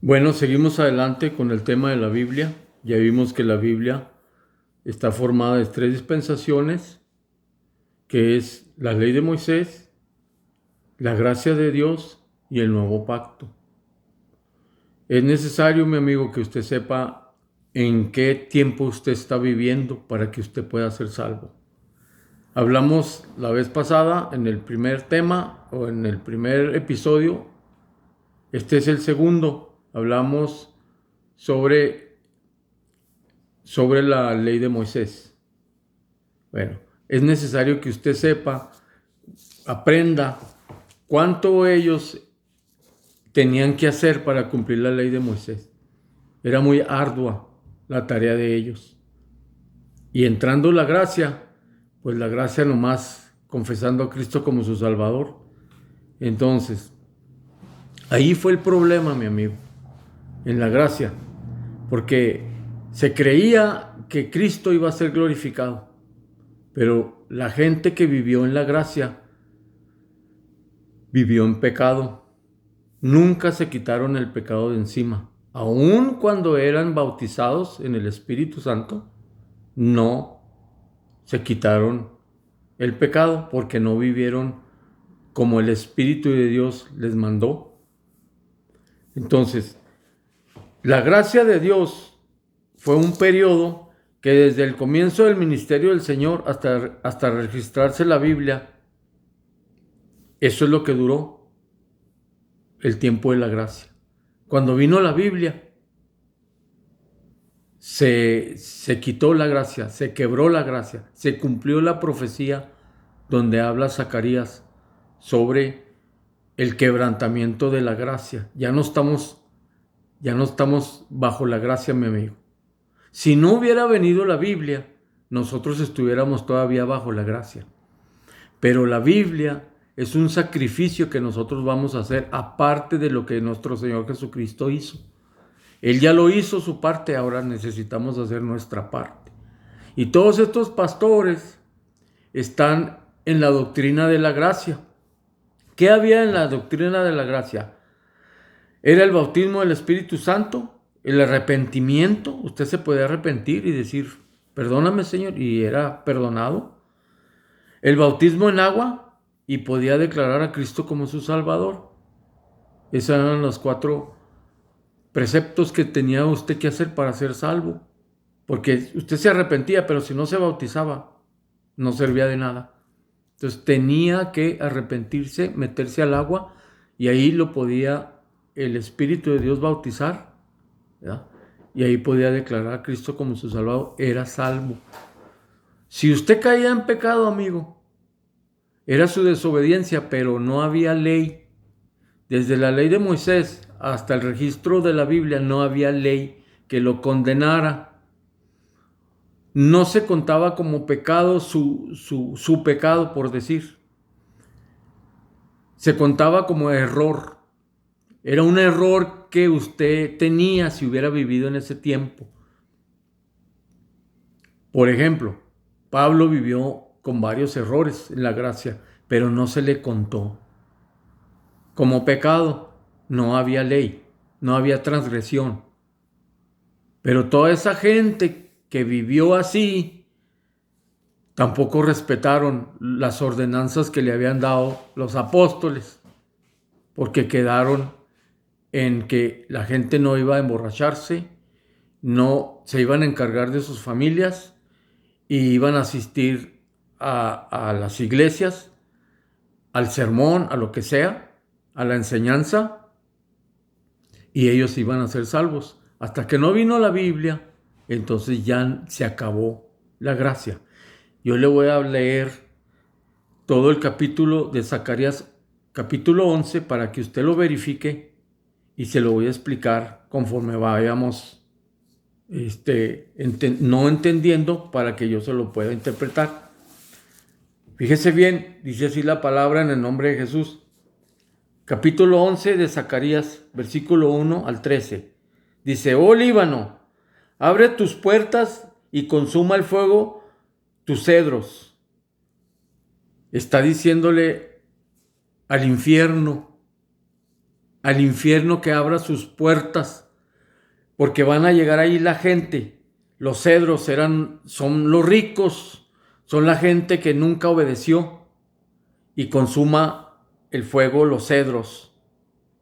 Bueno, seguimos adelante con el tema de la Biblia. Ya vimos que la Biblia está formada de tres dispensaciones, que es la ley de Moisés, la gracia de Dios y el nuevo pacto. Es necesario, mi amigo, que usted sepa en qué tiempo usted está viviendo para que usted pueda ser salvo. Hablamos la vez pasada en el primer tema o en el primer episodio. Este es el segundo. Hablamos sobre la ley de Moisés. Bueno, es necesario que usted sepa, aprenda cuánto ellos tenían que hacer para cumplir la ley de Moisés. Era muy ardua la tarea de ellos. Y entrando la gracia, pues la gracia nomás confesando a Cristo como su Salvador. Entonces, ahí fue el problema, mi amigo, en la gracia, porque se creía que Cristo iba a ser glorificado, pero la gente que vivió en la gracia vivió en pecado. Nunca se quitaron el pecado de encima. Aun cuando eran bautizados en el Espíritu Santo, no se quitaron el pecado porque no vivieron como el Espíritu de Dios les mandó. Entonces, la gracia de Dios fue un periodo que desde el comienzo del ministerio del Señor hasta registrarse la Biblia, eso es lo que duró el tiempo de la gracia. Cuando vino la Biblia, se quitó la gracia, se quebró la gracia, se cumplió la profecía donde habla Zacarías sobre el quebrantamiento de la gracia. Ya no estamos bajo la gracia, mi amigo. Si no hubiera venido la Biblia, nosotros estuviéramos todavía bajo la gracia. Pero la Biblia es un sacrificio que nosotros vamos a hacer aparte de lo que nuestro Señor Jesucristo hizo. Él ya lo hizo su parte, ahora necesitamos hacer nuestra parte. Y todos estos pastores están en la doctrina de la gracia. ¿Qué había en la doctrina de la gracia? Era el bautismo del Espíritu Santo, el arrepentimiento. Usted se podía arrepentir y decir, perdóname, Señor, y era perdonado. El bautismo en agua y podía declarar a Cristo como su Salvador. Esos eran los 4 preceptos que tenía usted que hacer para ser salvo. Porque usted se arrepentía, pero si no se bautizaba, no servía de nada. Entonces tenía que arrepentirse, meterse al agua, y ahí lo podía el Espíritu de Dios bautizar, ¿verdad? Y ahí podía declarar a Cristo como su Salvador, era salvo. Si usted caía en pecado, amigo, era su desobediencia, pero no había ley. Desde la ley de Moisés hasta el registro de la Biblia no había ley que lo condenara. No se contaba como pecado su pecado, por decir. Se contaba como error. Era un error que usted tenía si hubiera vivido en ese tiempo. Por ejemplo, Pablo vivió con varios errores en la gracia, pero no se le contó como pecado. No había ley, no había transgresión. Pero toda esa gente que vivió así, tampoco respetaron las ordenanzas que le habían dado los apóstoles, porque quedaron en que la gente no iba a emborracharse, no se iban a encargar de sus familias y iban a asistir a las iglesias, al sermón, a lo que sea, a la enseñanza, y ellos iban a ser salvos. Hasta que no vino la Biblia, entonces ya se acabó la gracia. Yo le voy a leer todo el capítulo de Zacarías, capítulo 11, para que usted lo verifique y se lo voy a explicar conforme vayamos no entendiendo, para que yo se lo pueda interpretar. Fíjese bien, dice así la palabra en el nombre de Jesús. Capítulo 11 de Zacarías, versículo 1 al 13. Dice, oh Líbano, abre tus puertas y consuma el fuego tus cedros. Está diciéndole al infierno, al infierno que abra sus puertas, porque van a llegar ahí la gente. Los cedros son los ricos, son la gente que nunca obedeció y consuma el fuego los cedros.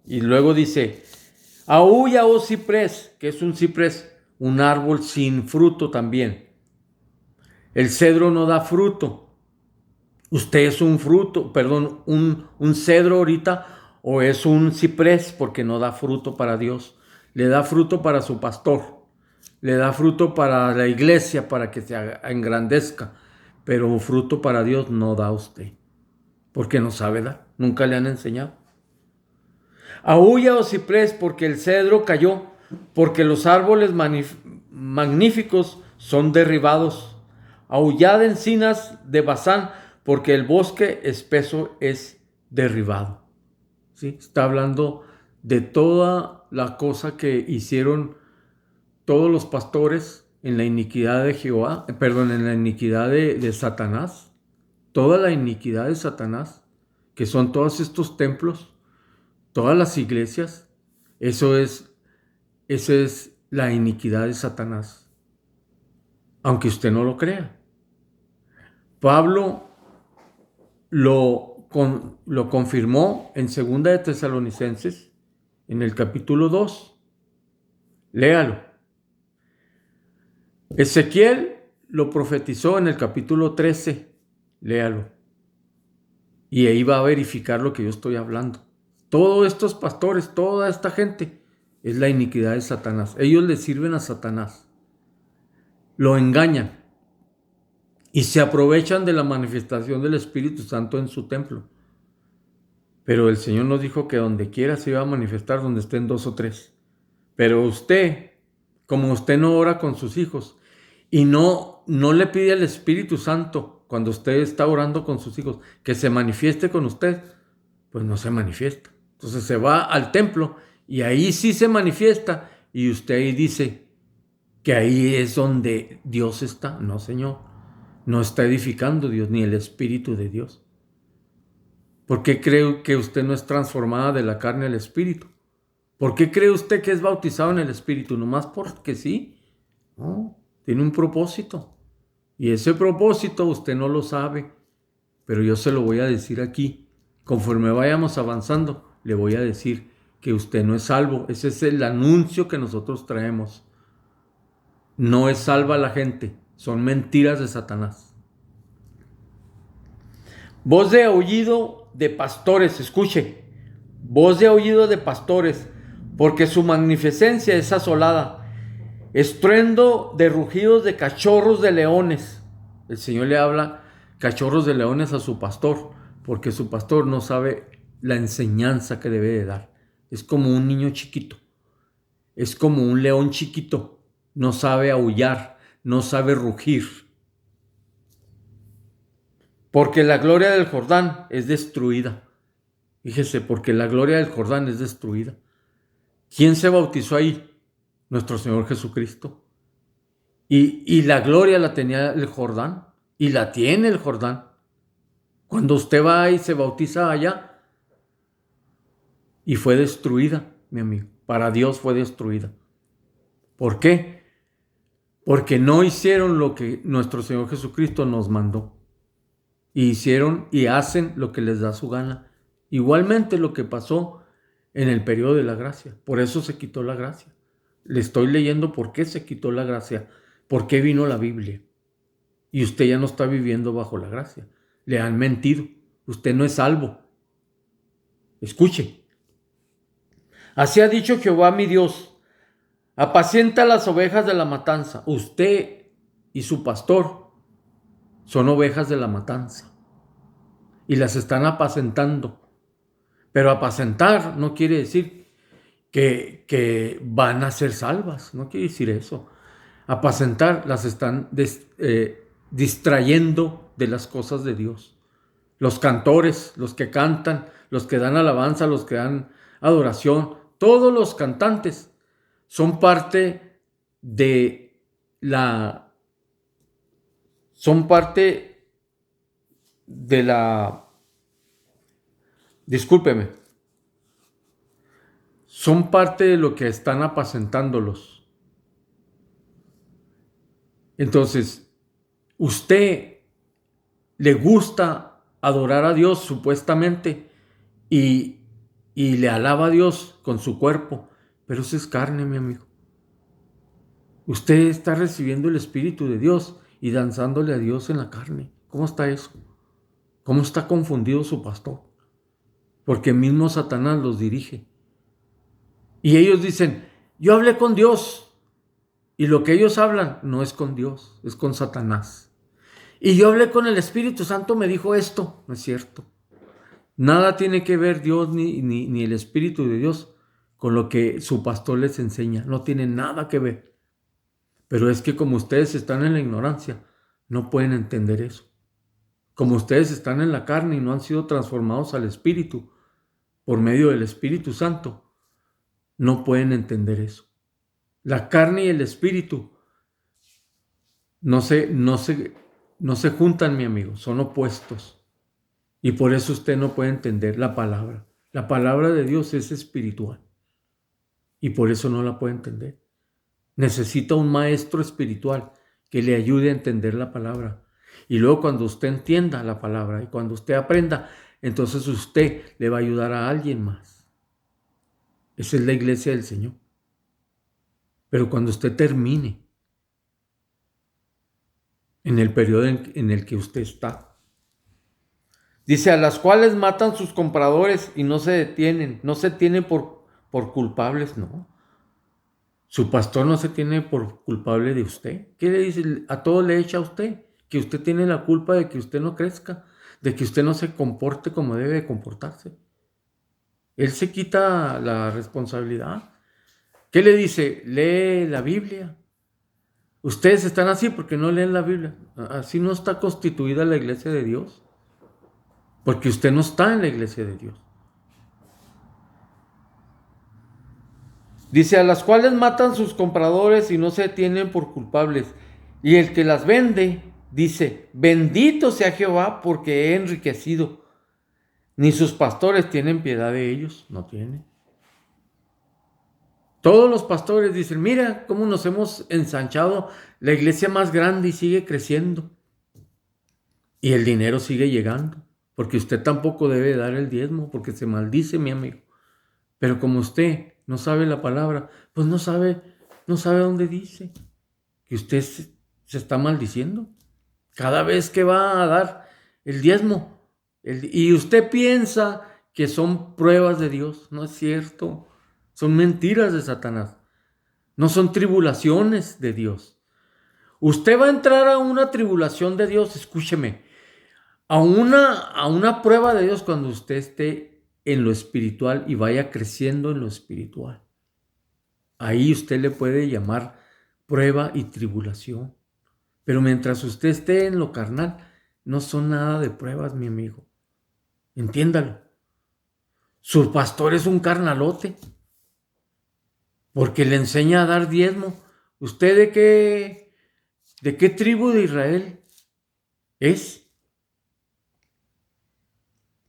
Y luego dice, aúlla, oh ciprés, que es un ciprés, un árbol sin fruto también. El cedro no da fruto. Usted es un fruto, perdón, un cedro ahorita, o es un ciprés porque no da fruto para Dios. Le da fruto para su pastor, le da fruto para la iglesia, para que se engrandezca, pero fruto para Dios no da usted, porque no sabe dar, nunca le han enseñado. Aúlla, oh ciprés, porque el cedro cayó, porque los árboles magníficos son derribados. Aullad, encinas de Basán, porque el bosque espeso es derribado. ¿Sí? Está hablando de toda la cosa que hicieron todos los pastores en la iniquidad de Jehová, en la iniquidad de Satanás. Toda la iniquidad de Satanás, que son todos estos templos, todas las iglesias, eso es la iniquidad de Satanás. Aunque usted no lo crea. Pablo lo confirmó en 2 de Tesalonicenses, en el capítulo 2. Léalo. Ezequiel lo profetizó en el capítulo 13. Léalo. Y ahí va a verificar lo que yo estoy hablando. Todos estos pastores, toda esta gente, es la iniquidad de Satanás. Ellos le sirven a Satanás. Lo engañan. Y se aprovechan de la manifestación del Espíritu Santo en su templo. Pero el Señor nos dijo que donde quiera se iba a manifestar, donde estén 2 o 3. Pero usted, como usted no ora con sus hijos y no le pide al Espíritu Santo cuando usted está orando con sus hijos que se manifieste con usted, pues no se manifiesta. Entonces se va al templo y ahí sí se manifiesta y usted ahí dice que ahí es donde Dios está. No, Señor, no está edificando Dios ni el Espíritu de Dios. ¿Por qué cree que usted no es transformada de la carne al Espíritu? ¿Por qué cree usted que es bautizado en el Espíritu? ¿Nomás porque sí? No, tiene un propósito. Y ese propósito usted no lo sabe, pero yo se lo voy a decir aquí. Conforme vayamos avanzando, le voy a decir que usted no es salvo. Ese es el anuncio que nosotros traemos. No es salva la gente, son mentiras de Satanás. Voz de aullido de pastores, escuche. Voz de aullido de pastores, porque su magnificencia es asolada. Estruendo de rugidos de cachorros de leones. El Señor le habla cachorros de leones a su pastor, porque su pastor no sabe la enseñanza que debe de dar. Es como un niño chiquito. Es como un león chiquito. No sabe aullar, no sabe rugir. Porque la gloria del Jordán es destruida. Fíjese, porque la gloria del Jordán es destruida. ¿Quién se bautizó ahí? Nuestro Señor Jesucristo. Y la gloria la tenía el Jordán. Y la tiene el Jordán. Cuando usted va y se bautiza allá. Y fue destruida, mi amigo. Para Dios fue destruida. ¿Por qué? Porque no hicieron lo que nuestro Señor Jesucristo nos mandó. Y hicieron y hacen lo que les da su gana. Igualmente lo que pasó en el periodo de la gracia. Por eso se quitó la gracia. Le estoy leyendo por qué se quitó la gracia. ¿Por qué vino la Biblia? Y usted ya no está viviendo bajo la gracia. Le han mentido. Usted no es salvo. Escuche. Así ha dicho Jehová mi Dios. Apacienta las ovejas de la matanza. Usted y su pastor son ovejas de la matanza. Y las están apacentando. Pero apacentar no quiere decir que van a ser salvas. No quiere decir eso. Apacentar las están distrayendo de las cosas de Dios. Los cantores, los que cantan, los que dan alabanza, los que dan adoración, todos los cantantes son parte de discúlpeme, son parte de lo que están apacentándolos. Entonces, usted le gusta adorar a Dios supuestamente y, y le alaba a Dios con su cuerpo, pero eso es carne, mi amigo. Usted está recibiendo el Espíritu de Dios y danzándole a Dios en la carne. ¿Cómo está eso? ¿Cómo está confundido su pastor? Porque mismo Satanás los dirige. Y ellos dicen, yo hablé con Dios. Y lo que ellos hablan no es con Dios, es con Satanás. Y yo hablé con el Espíritu Santo, me dijo esto. No es cierto. Nada tiene que ver Dios ni el Espíritu de Dios con lo que su pastor les enseña. No tiene nada que ver. Pero es que como ustedes están en la ignorancia, no pueden entender eso. Como ustedes están en la carne y no han sido transformados al Espíritu por medio del Espíritu Santo, no pueden entender eso. La carne y el Espíritu no se juntan, mi amigo, son opuestos. Y por eso usted no puede entender la palabra. La palabra de Dios es espiritual. Y por eso no la puede entender. Necesita un maestro espiritual que le ayude a entender la palabra. Y luego cuando usted entienda la palabra y cuando usted aprenda, entonces usted le va a ayudar a alguien más. Esa es la iglesia del Señor. Pero cuando usted termine en el periodo en el que usted está, dice, a las cuales matan sus compradores y no se detienen, no se tienen por culpables, no. Su pastor no se tiene por culpable de usted. ¿Qué le dice? A todo le echa a usted, que usted tiene la culpa de que usted no crezca, de que usted no se comporte como debe de comportarse. Él se quita la responsabilidad. ¿Qué le dice? Lee la Biblia. Ustedes están así porque no leen la Biblia. Así no está constituida la iglesia de Dios. Porque usted no está en la iglesia de Dios. Dice, a las cuales matan sus compradores y no se tienen por culpables. Y el que las vende, dice, bendito sea Jehová porque he enriquecido. Ni sus pastores tienen piedad de ellos, no tienen. Todos los pastores dicen, mira cómo nos hemos ensanchado, la iglesia más grande y sigue creciendo. Y el dinero sigue llegando, porque usted tampoco debe dar el diezmo, porque se maldice, mi amigo. Pero como usted no sabe la palabra, pues no sabe dónde dice que usted se está maldiciendo. Cada vez que va a dar el diezmo, y usted piensa que son pruebas de Dios, no es cierto. Son mentiras de Satanás. No son tribulaciones de Dios. Usted va a entrar a una tribulación de Dios, escúcheme, a una prueba de Dios cuando usted esté en lo espiritual y vaya creciendo en lo espiritual. Ahí usted le puede llamar prueba y tribulación. Pero mientras usted esté en lo carnal, no son nada de pruebas, mi amigo. Entiéndalo. Su pastor es un carnalote, porque le enseña a dar diezmo. ¿Usted de qué tribu de Israel es?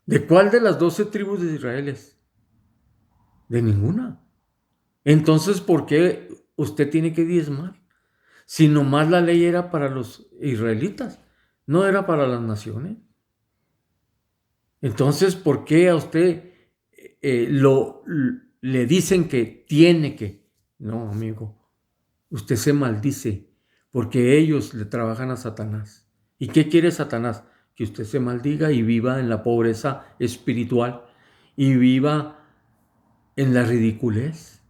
¿De cuál de las 12 tribus de Israel es? De ninguna. Entonces, ¿por qué usted tiene que diezmar? Si nomás la ley era para los israelitas, no era para las naciones. Entonces, ¿por qué a usted le dicen que tiene que? No, amigo, usted se maldice porque ellos le trabajan a Satanás. ¿Y qué quiere Satanás? Que usted se maldiga y viva en la pobreza espiritual y viva en la ridiculez.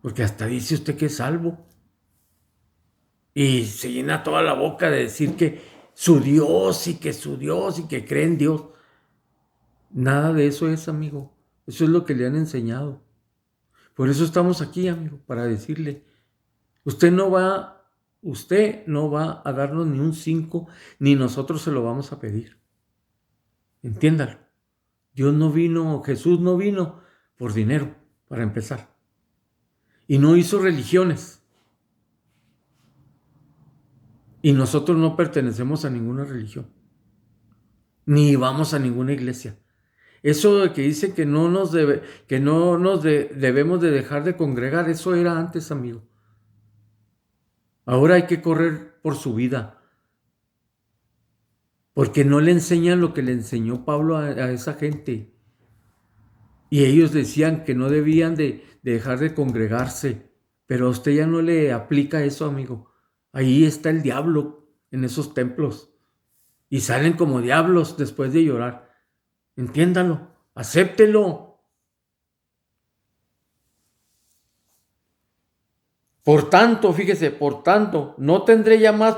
Porque hasta dice usted que es salvo. Y se llena toda la boca de decir que su Dios y que su Dios y que cree en Dios. Nada de eso es, amigo. Eso es lo que le han enseñado. Por eso estamos aquí, amigo, para decirle, usted no va a darnos ni un 5, ni nosotros se lo vamos a pedir. Entiéndalo. Jesús no vino por dinero, para empezar. Y no hizo religiones. Y nosotros no pertenecemos a ninguna religión. Ni vamos a ninguna iglesia. Eso de que dice que debemos de dejar de congregar, eso era antes, amigo. Ahora hay que correr por su vida, porque no le enseñan lo que le enseñó Pablo a esa gente. Y ellos decían que no debían de dejar de congregarse, pero a usted ya no le aplica eso, amigo. Ahí está el diablo en esos templos y salen como diablos después de llorar. Entiéndalo, acéptelo. Por tanto, fíjese, por tanto, no tendré ya más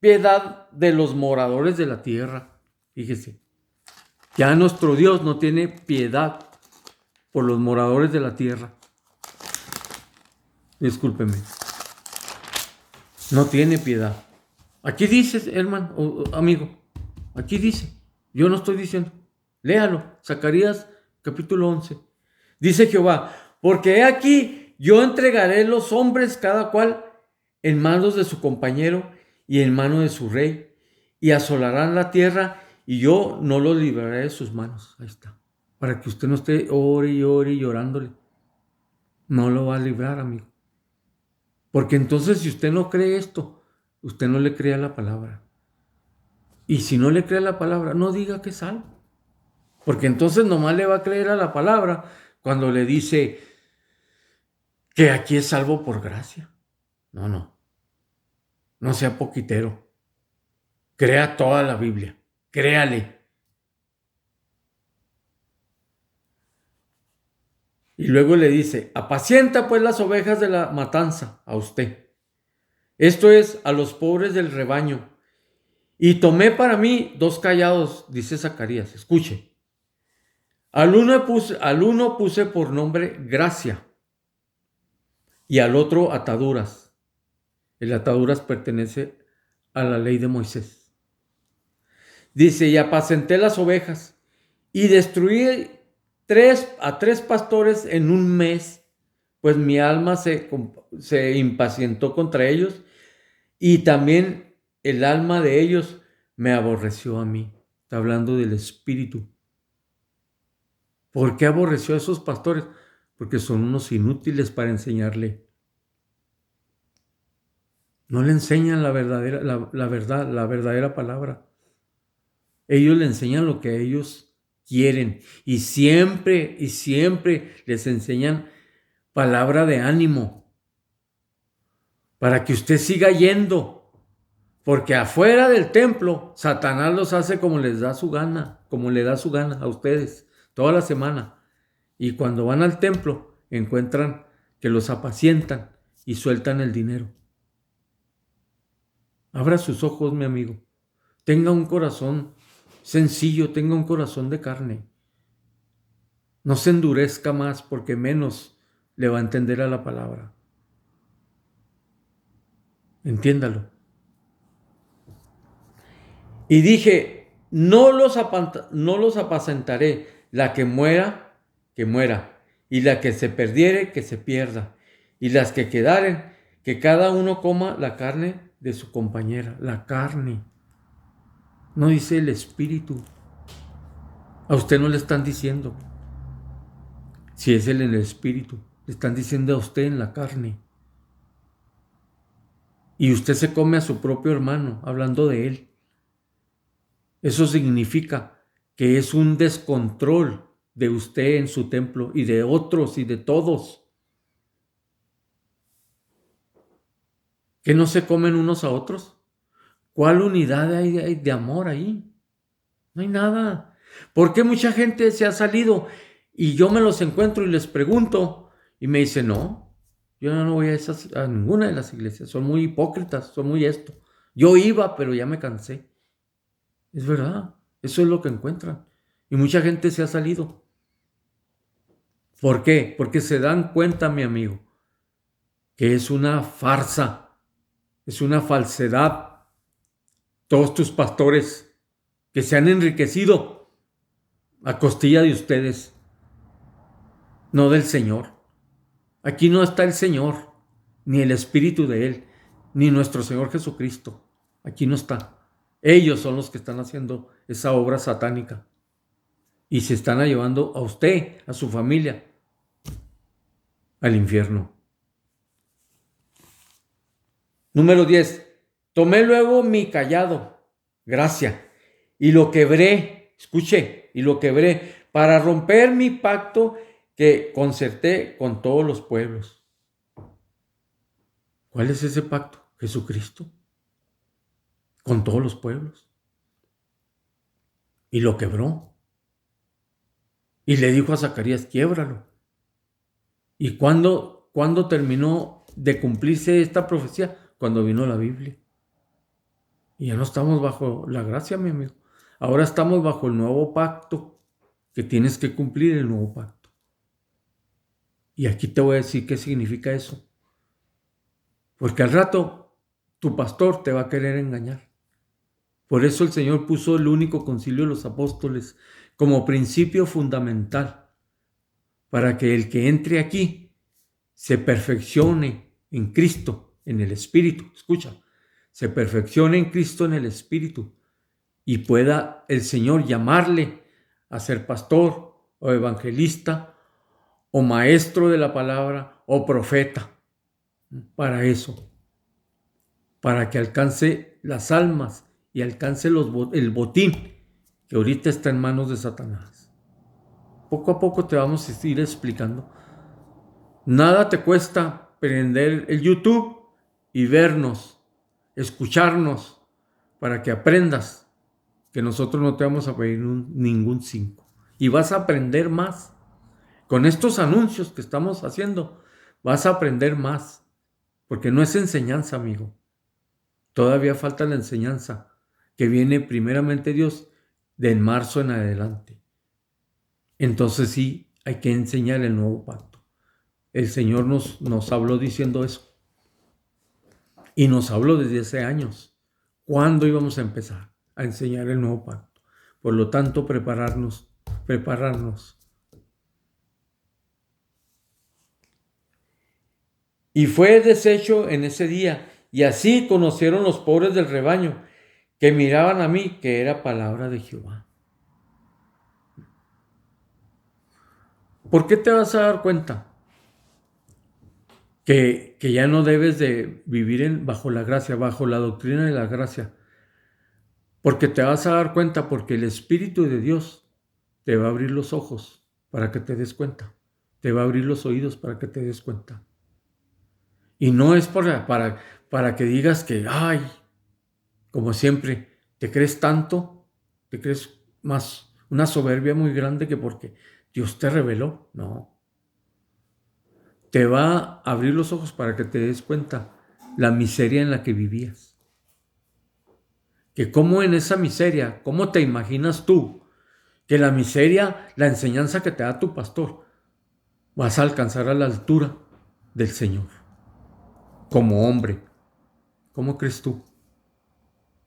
piedad de los moradores de la tierra. Fíjese, ya nuestro Dios no tiene piedad por los moradores de la tierra. Discúlpeme. No tiene piedad. Aquí dice, hermano, amigo, aquí dice. Yo no estoy diciendo. Léalo, Zacarías capítulo 11. Dice Jehová, porque he aquí, yo entregaré los hombres cada cual en manos de su compañero y en mano de su rey, y asolarán la tierra, y yo no los libraré de sus manos. Ahí está. Para que usted no esté ore y ore y llorándole. No lo va a librar, amigo. Porque entonces si usted no cree esto, usted no le cree a la palabra. Y si no le cree a la palabra, no diga que es salvo. Porque entonces nomás le va a creer a la palabra cuando le dice que aquí es salvo por gracia. No, no. No sea poquitero. Crea toda la Biblia. Créale. Y luego le dice, apacienta pues las ovejas de la matanza a usted. Esto es, a los pobres del rebaño. Y tomé para mí 2 callados, dice Zacarías. Escuche. Al uno puse por nombre gracia y al otro ataduras. El ataduras pertenece a la ley de Moisés. Dice, y apacenté las ovejas y destruí a 3 pastores en un mes, pues mi alma se impacientó contra ellos y también el alma de ellos me aborreció a mí. Está hablando del espíritu. ¿Por qué aborreció a esos pastores? Porque son unos inútiles para enseñarle. No le enseñan la verdadera palabra. Ellos le enseñan lo que ellos quieren y siempre les enseñan palabra de ánimo para que usted siga yendo, porque afuera del templo Satanás los hace como les da su gana, como le da su gana a ustedes toda la semana, y cuando van al templo encuentran que los apacientan y sueltan el dinero. Abra sus ojos, mi amigo. Tenga un corazón sencillo, tenga un corazón de carne. No se endurezca más porque menos le va a entender a la palabra. Entiéndalo. Y dije, no los apacentaré, la que muera, y la que se perdiere, que se pierda, y las que quedaren, que cada uno coma la carne de su compañera, la carne. No dice el espíritu. A usted no le están diciendo. Si es él en el espíritu, le están diciendo a usted en la carne. Y usted se come a su propio hermano, hablando de él. Eso significa que es un descontrol de usted en su templo y de otros y de todos. ¿Que no se comen unos a otros? ¿Cuál unidad hay de amor ahí? No hay nada. ¿Por qué mucha gente se ha salido y yo me los encuentro y les pregunto y me dicen, no, yo no voy a ninguna de las iglesias, son muy hipócritas, son muy esto. Yo iba, pero ya me cansé. Es verdad, eso es lo que encuentran. Y mucha gente se ha salido. ¿Por qué? Porque se dan cuenta, mi amigo, que es una farsa, es una falsedad. Todos tus pastores que se han enriquecido a costilla de ustedes, no del Señor. Aquí no está el Señor, ni el Espíritu de Él, ni nuestro Señor Jesucristo. Aquí no está. Ellos son los que están haciendo esa obra satánica. y se están llevando a usted, a su familia, al infierno. Número 10. Tomé luego mi cayado, gracia, y lo quebré, escuche, y lo quebré para romper mi pacto que concerté con todos los pueblos. ¿Cuál es ese pacto? Jesucristo, con todos los pueblos. Y lo quebró. Y le dijo a Zacarías, quiébralo. ¿Y cuándo terminó de cumplirse esta profecía? Cuando vino la Biblia. Y ya no estamos bajo la gracia, mi amigo. Ahora estamos bajo el nuevo pacto, que tienes que cumplir el nuevo pacto. Y aquí te voy a decir qué significa eso. Porque al rato tu pastor te va a querer engañar. Por eso el Señor puso el único concilio de los apóstoles como principio fundamental, para que el que entre aquí se perfeccione en Cristo, en el Espíritu. Escucha, se perfeccione en Cristo en el Espíritu y pueda el Señor llamarle a ser pastor o evangelista o maestro de la palabra o profeta. Para eso, para que alcance las almas y alcance el botín que ahorita está en manos de Satanás. Poco a poco te vamos a ir explicando. Nada te cuesta prender el YouTube y vernos, escucharnos, para que aprendas que nosotros no te vamos a pedir ningún 5. Y vas a aprender más. Con estos anuncios que estamos haciendo, vas a aprender más. Porque no es enseñanza, amigo. Todavía falta la enseñanza, que viene primeramente Dios de en marzo en adelante. Entonces sí, hay que enseñar el nuevo pacto. El Señor nos habló diciendo eso. Y nos habló desde hace años. ¿Cuándo íbamos a empezar a enseñar el nuevo pacto? Por lo tanto, prepararnos. Y fue deshecho en ese día, y así conocieron los pobres del rebaño, que miraban a mí, que era palabra de Jehová. ¿Por qué te vas a dar cuenta que ya no debes de vivir bajo la gracia, bajo la doctrina de la gracia? Porque te vas a dar cuenta porque el Espíritu de Dios te va a abrir los ojos para que te des cuenta. Te va a abrir los oídos para que te des cuenta. Y no es para que digas que, ay, como siempre, te crees tanto, te crees más una soberbia muy grande que porque Dios te reveló. No. Te va a abrir los ojos para que te des cuenta la miseria en la que vivías. Que cómo en esa miseria, cómo te imaginas tú que la miseria, la enseñanza que te da tu pastor, vas a alcanzar a la altura del Señor. Como hombre. ¿Cómo crees tú?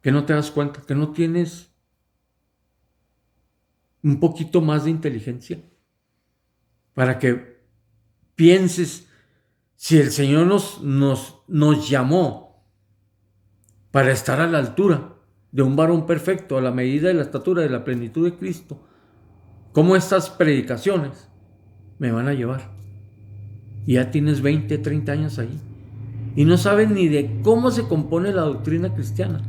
¿Que no te das cuenta? ¿Que no tienes un poquito más de inteligencia? Para que pienses, si el Señor nos llamó para estar a la altura de un varón perfecto, a la medida de la estatura de la plenitud de Cristo, ¿cómo estas predicaciones me van a llevar? Y ya tienes 20, 30 años ahí. Y no sabes ni de cómo se compone la doctrina cristiana.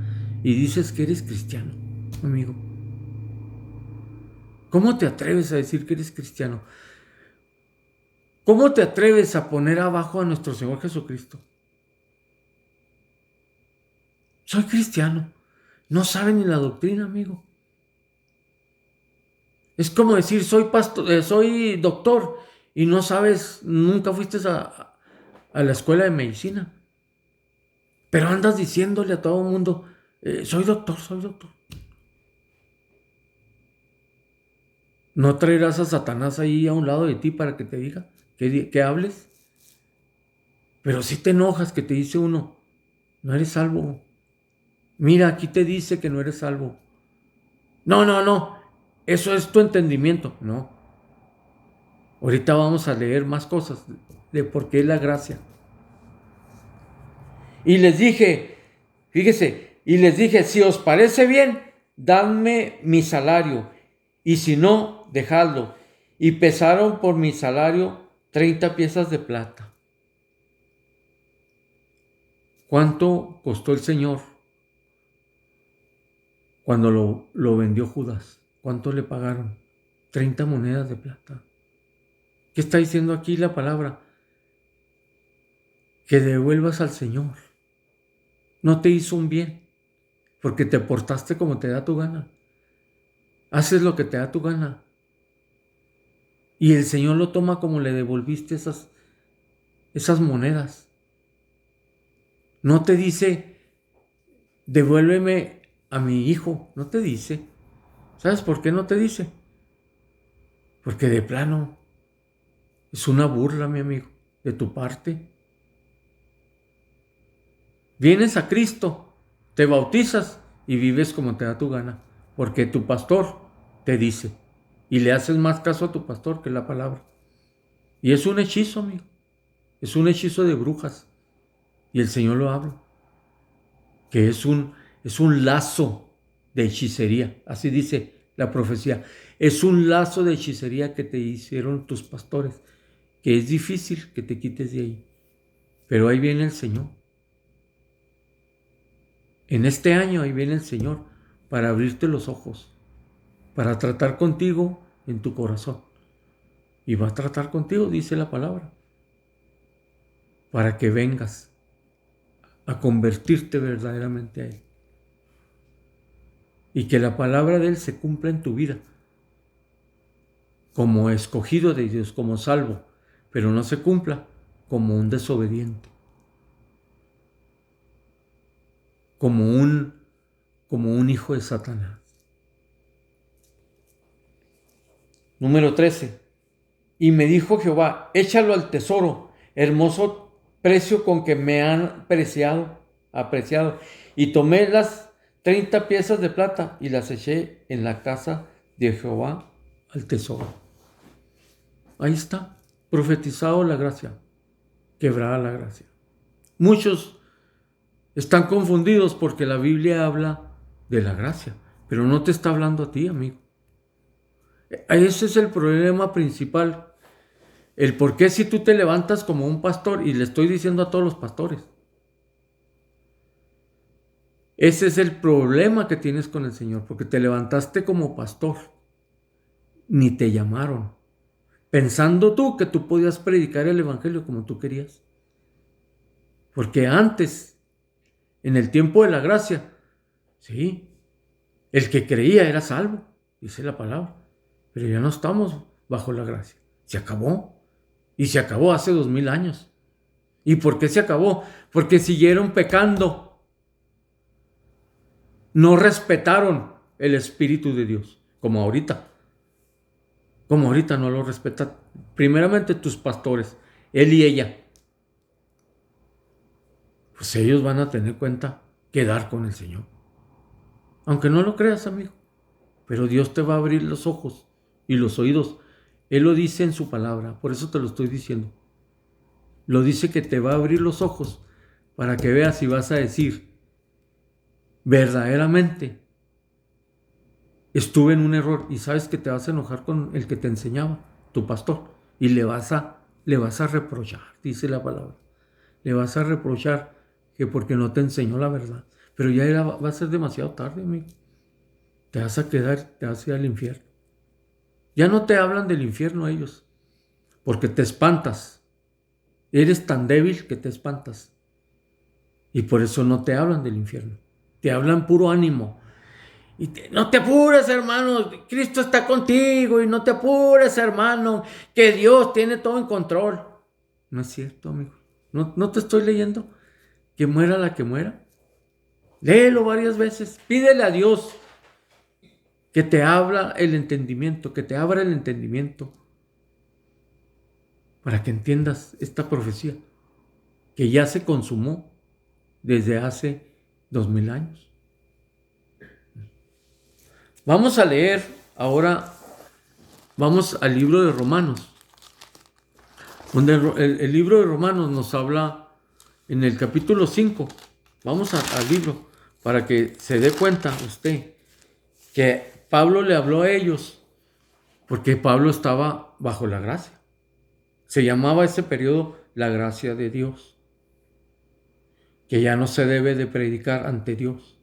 Y dices que eres cristiano, amigo. ¿Cómo te atreves a decir que eres cristiano? ¿Cómo te atreves a poner abajo a nuestro Señor Jesucristo? Soy cristiano. No sabe ni la doctrina, amigo. Es como decir, soy pastor, soy doctor y no sabes, nunca fuiste a la escuela de medicina. Pero andas diciéndole a todo el mundo, soy doctor. ¿No traerás a Satanás ahí a un lado de ti para que te diga, que hables? Pero si te enojas que te dice uno, no eres salvo. Mira, aquí te dice que no eres salvo. No, eso es tu entendimiento. No. Ahorita vamos a leer más cosas de por qué es la gracia. Y les dije, fíjese, si os parece bien, dadme mi salario y si no, dejadlo. Y pesaron por mi salario 30 piezas de plata. ¿Cuánto costó el Señor cuando lo vendió Judas? ¿Cuánto le pagaron? 30 monedas de plata. ¿Qué está diciendo aquí la palabra? Que devuelvas al Señor. No te hizo un bien, porque te portaste como te da tu gana. Haces lo que te da tu gana. Y el Señor lo toma como le devolviste esas monedas. No te dice, devuélveme a mi hijo. No te dice. ¿Sabes por qué no te dice? Porque de plano es una burla, mi amigo, de tu parte. Vienes a Cristo, te bautizas y vives como te da tu gana. Porque tu pastor te dice. Y le haces más caso a tu pastor que la palabra. Y es un hechizo, amigo. Es un hechizo de brujas. Y el Señor lo habla. Que es un lazo de hechicería. Así dice la profecía. Es un lazo de hechicería que te hicieron tus pastores. Que es difícil que te quites de ahí. Pero ahí viene el Señor. En este año ahí viene el Señor para abrirte los ojos. Para tratar contigo en tu corazón. Y va a tratar contigo, dice la palabra. Para que vengas a convertirte verdaderamente a Él. Y que la palabra de Él se cumpla en tu vida. Como escogido de Dios, como salvo. Pero no se cumpla como un desobediente. Como un hijo de Satanás. Número 13. Y me dijo Jehová, échalo al tesoro, hermoso precio con que me han apreciado. Y tomé las 30 piezas de plata y las eché en la casa de Jehová al tesoro. Ahí está, profetizado la gracia, quebrada la gracia. Muchos están confundidos porque la Biblia habla de la gracia, pero no te está hablando a ti, amigo. Ese es el problema principal. El por qué si tú te levantas como un pastor, y le estoy diciendo a todos los pastores, ese es el problema que tienes con el Señor, porque te levantaste como pastor, ni te llamaron, pensando tú que tú podías predicar el evangelio como tú querías. Porque antes, en el tiempo de la gracia, sí, el que creía era salvo, dice la palabra, pero ya no estamos bajo la gracia, se acabó. Y se acabó hace 2000 años. ¿Y por qué se acabó? Porque siguieron pecando. No respetaron el Espíritu de Dios, como ahorita. Como ahorita no lo respetan. Primeramente tus pastores, él y ella. Pues ellos van a tener cuenta quedar con el Señor. Aunque no lo creas, amigo. Pero Dios te va a abrir los ojos y los oídos. Él lo dice en su palabra, por eso te lo estoy diciendo. Lo dice que te va a abrir los ojos para que veas y vas a decir, verdaderamente, estuve en un error. Y sabes que te vas a enojar con el que te enseñaba, tu pastor, y le vas a reprochar, dice la palabra. Le vas a reprochar que porque no te enseñó la verdad. Pero ya va a ser demasiado tarde, amigo. Te vas a quedar, te vas a ir al infierno. Ya no te hablan del infierno ellos, porque te espantas. Eres tan débil que te espantas. Y por eso no te hablan del infierno. Te hablan puro ánimo. No te apures, hermano. Cristo está contigo. Y no te apures, hermano. Que Dios tiene todo en control. No es cierto, amigo. No te estoy leyendo. Que muera la que muera. Léelo varias veces. Pídele a Dios que te abra el entendimiento. Que te abra el entendimiento. Para que entiendas esta profecía. Que ya se consumó desde hace 2000 años. Vamos a leer ahora, vamos al libro de Romanos, donde el libro de Romanos nos habla en el capítulo 5. Vamos al libro para que se dé cuenta usted que Pablo le habló a ellos porque Pablo estaba bajo la gracia. Se llamaba ese periodo la gracia de Dios, que ya no se debe de predicar ante Dios,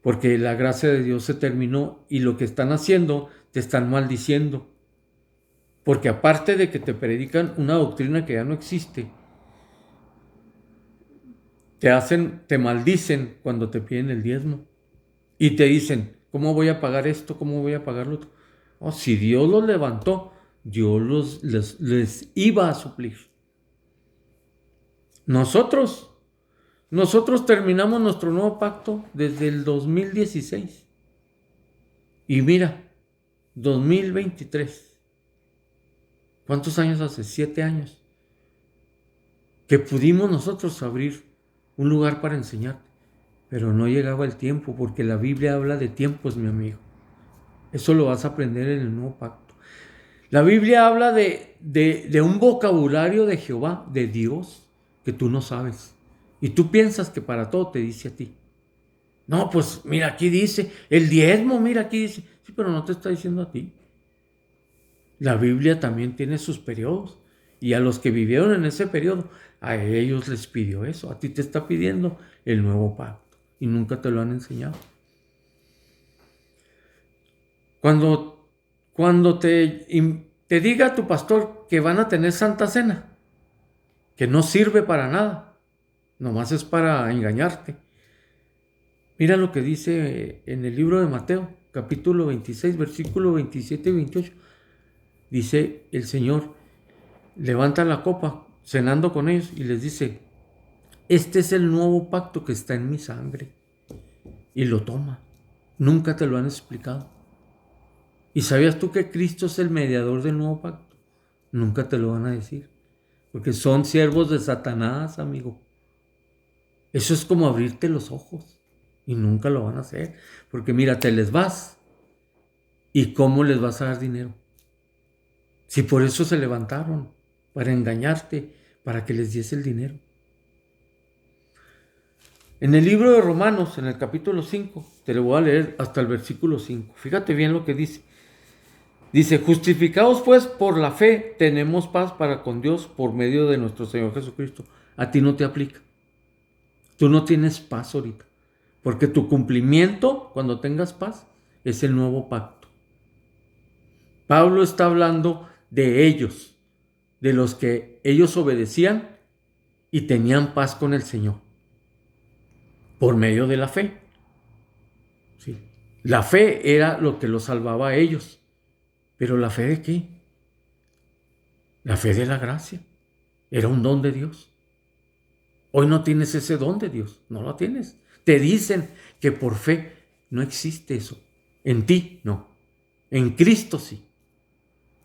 porque la gracia de Dios se terminó y lo que están haciendo te están maldiciendo, porque aparte de que te predican una doctrina que ya no existe, te maldicen cuando te piden el diezmo y te dicen, ¿cómo voy a pagar esto? ¿Cómo voy a pagar lo otro? Oh, si Dios los levantó, Dios les iba a suplir. Nosotros terminamos nuestro nuevo pacto desde el 2016. Y mira, 2023. ¿Cuántos años hace? 7 años. Que pudimos nosotros abrir un lugar para enseñar. Pero no llegaba el tiempo, porque la Biblia habla de tiempos, mi amigo. Eso lo vas a aprender en el nuevo pacto. La Biblia habla de un vocabulario de Jehová, de Dios, que tú no sabes. Y tú piensas que para todo te dice a ti. No, pues mira, aquí dice, el diezmo, mira, aquí dice. Sí, pero no te está diciendo a ti. La Biblia también tiene sus periodos. Y a los que vivieron en ese periodo, a ellos les pidió eso. A ti te está pidiendo el nuevo pacto. Y nunca te lo han enseñado. Cuando te diga tu pastor que van a tener Santa Cena, que no sirve para nada, nomás es para engañarte. Mira lo que dice en el libro de Mateo, capítulo 26, versículo 27 y 28. Dice el Señor, levanta la copa, cenando con ellos, y les dice, este es el nuevo pacto que está en mi sangre. Y lo toma. Nunca te lo han explicado. ¿Y sabías tú que Cristo es el mediador del nuevo pacto? Nunca te lo van a decir. Porque son siervos de Satanás, amigo. Eso es como abrirte los ojos. Y nunca lo van a hacer. Porque mira, te les vas. ¿Y cómo les vas a dar dinero? Si por eso se levantaron. Para engañarte. Para que les diese el dinero. En el libro de Romanos, en el capítulo 5, te lo voy a leer hasta el versículo 5. Fíjate bien lo que dice. Dice, justificados pues por la fe, tenemos paz para con Dios por medio de nuestro Señor Jesucristo. A ti no te aplica. Tú no tienes paz ahorita. Porque tu cumplimiento, cuando tengas paz, es el nuevo pacto. Pablo está hablando de ellos, de los que ellos obedecían y tenían paz con el Señor. Por medio de la fe. Sí. La fe era lo que los salvaba a ellos. ¿Pero la fe de qué? La fe de la gracia. Era un don de Dios. Hoy no tienes ese don de Dios. No lo tienes. Te dicen que por fe no existe eso. En ti no. En Cristo sí.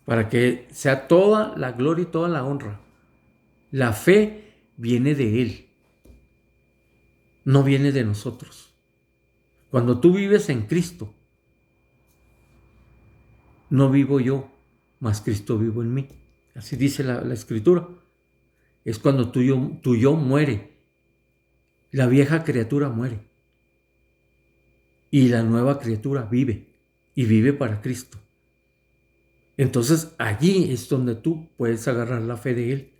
Para que sea toda la gloria y toda la honra. La fe viene de Él. No viene de nosotros. Cuando tú vives en Cristo, no vivo yo, mas Cristo vivo en mí. Así dice la Escritura. Es cuando tu yo muere. La vieja criatura muere. Y la nueva criatura vive. Y vive para Cristo. Entonces allí es donde tú puedes agarrar la fe de Él.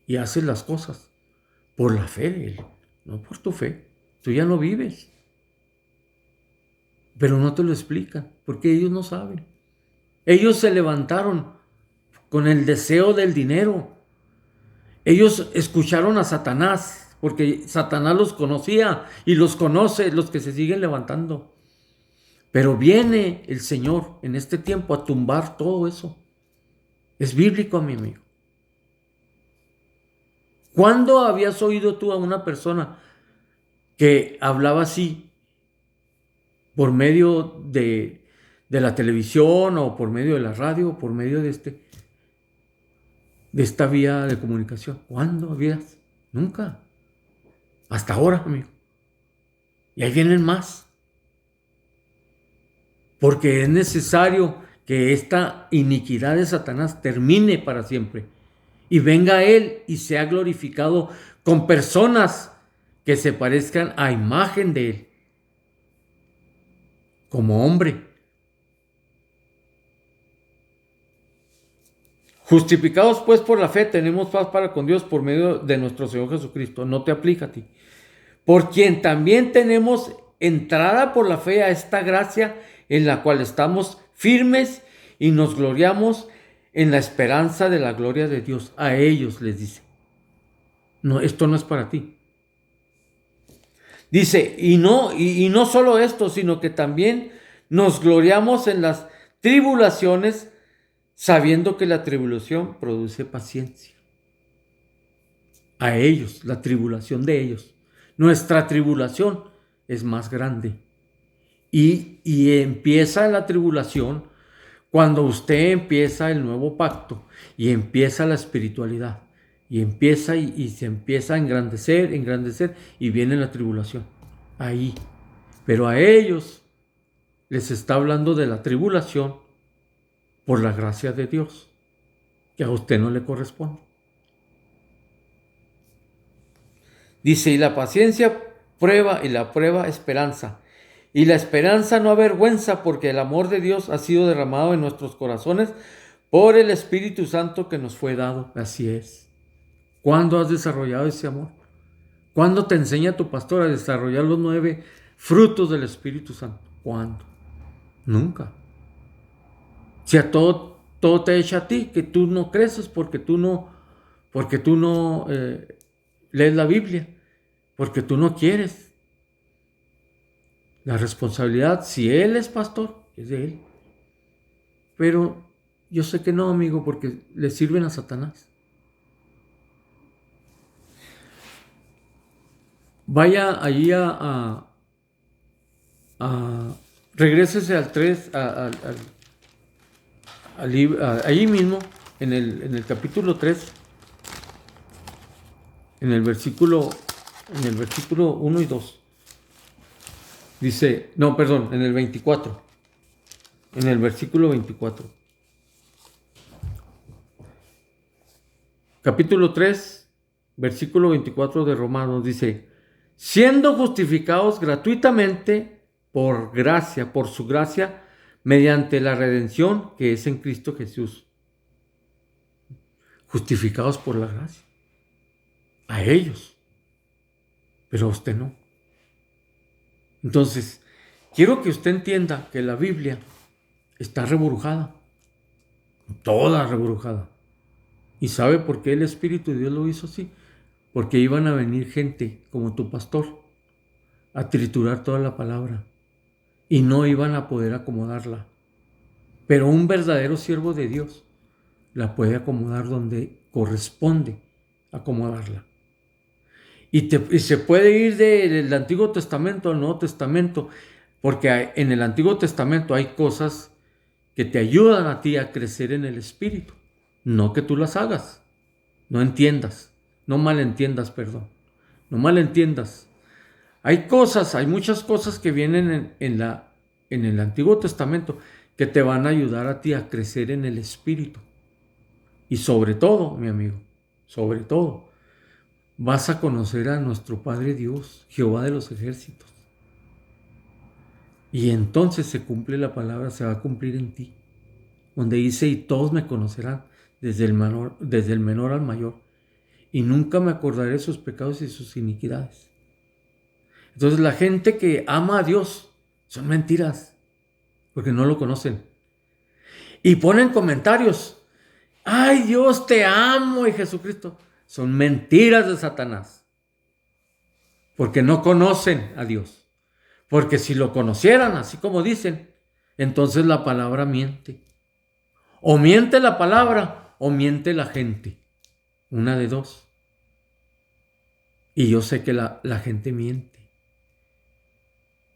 Y haces las cosas por la fe de Él. No por tu fe. Tú ya no vives. Pero no te lo explican. Porque ellos no saben. Ellos se levantaron con el deseo del dinero. Ellos escucharon a Satanás, porque Satanás los conocía y los conoce, los que se siguen levantando. Pero viene el Señor en este tiempo a tumbar todo eso. Es bíblico, mi amigo. ¿Cuándo habías oído tú a una persona que hablaba así por medio de la televisión o por medio de la radio o por medio de esta vía de comunicación? ¿Cuándo habías? Nunca. Hasta ahora, amigo. Y ahí vienen más. Porque es necesario que esta iniquidad de Satanás termine para siempre. Y venga Él y sea glorificado con personas que se parezcan a imagen de Él. Como hombre. Justificados pues por la fe, tenemos paz para con Dios por medio de nuestro Señor Jesucristo. No te aplica a ti. Por quien también tenemos entrada por la fe a esta gracia en la cual estamos firmes y nos gloriamos en la esperanza de la gloria de Dios. A ellos les dice. No, esto no es para ti. Dice, y no solo esto, sino que también nos gloriamos en las tribulaciones, sabiendo que la tribulación produce paciencia. A ellos, la tribulación de ellos. Nuestra tribulación es más grande. Y empieza la tribulación cuando usted empieza el nuevo pacto y empieza la espiritualidad. Y empieza y se empieza a engrandecer y viene la tribulación. Ahí. Pero a ellos les está hablando de la tribulación por la gracia de Dios, que a usted no le corresponde. Dice, y la paciencia prueba y la prueba esperanza. Y la esperanza no avergüenza porque el amor de Dios ha sido derramado en nuestros corazones por el Espíritu Santo que nos fue dado. Así es. ¿Cuándo has desarrollado ese amor? ¿Cuándo te enseña tu pastor a desarrollar los 9 frutos del Espíritu Santo? ¿Cuándo? Nunca. Si a todo te echa a ti, que tú no creces porque tú no lees la Biblia, porque tú no quieres. La responsabilidad, si él es pastor, es de él. Pero yo sé que no, amigo, porque le sirven a Satanás. Vaya allí regrésese al 3, ahí mismo, en el capítulo 3, en el versículo 1 y 2. Dice, no, perdón, en el 24. En el versículo 24. Capítulo 3, versículo 24 de Romanos dice, siendo justificados gratuitamente por gracia, por su gracia, mediante la redención que es en Cristo Jesús. Justificados por la gracia. A ellos. Pero a usted no. Entonces, quiero que usted entienda que la Biblia está reburujada. Toda reburujada. ¿Y sabe por qué el Espíritu de Dios lo hizo así? Porque iban a venir gente como tu pastor a triturar toda la palabra y no iban a poder acomodarla. Pero un verdadero siervo de Dios la puede acomodar donde corresponde acomodarla. Y se puede ir del Antiguo Testamento al Nuevo Testamento, porque en el Antiguo Testamento hay cosas que te ayudan a ti a crecer en el Espíritu. No que tú las hagas, no entiendas, no malentiendas, perdón, no malentiendas. Hay muchas cosas que vienen en el Antiguo Testamento que te van a ayudar a ti a crecer en el Espíritu. Y sobre todo, mi amigo, sobre todo, vas a conocer a nuestro Padre Dios, Jehová de los ejércitos. Y entonces se cumple la palabra, se va a cumplir en ti. Donde dice, y todos me conocerán, desde el menor al mayor. Y nunca me acordaré de sus pecados y sus iniquidades. Entonces la gente que ama a Dios son mentiras, porque no lo conocen. Y ponen comentarios. ¡Ay, Dios, te amo! Y Jesucristo. Son mentiras de Satanás. Porque no conocen a Dios. Porque si lo conocieran, así como dicen, entonces la palabra miente. O miente la palabra o miente la gente. Una de dos. Y yo sé que la gente miente.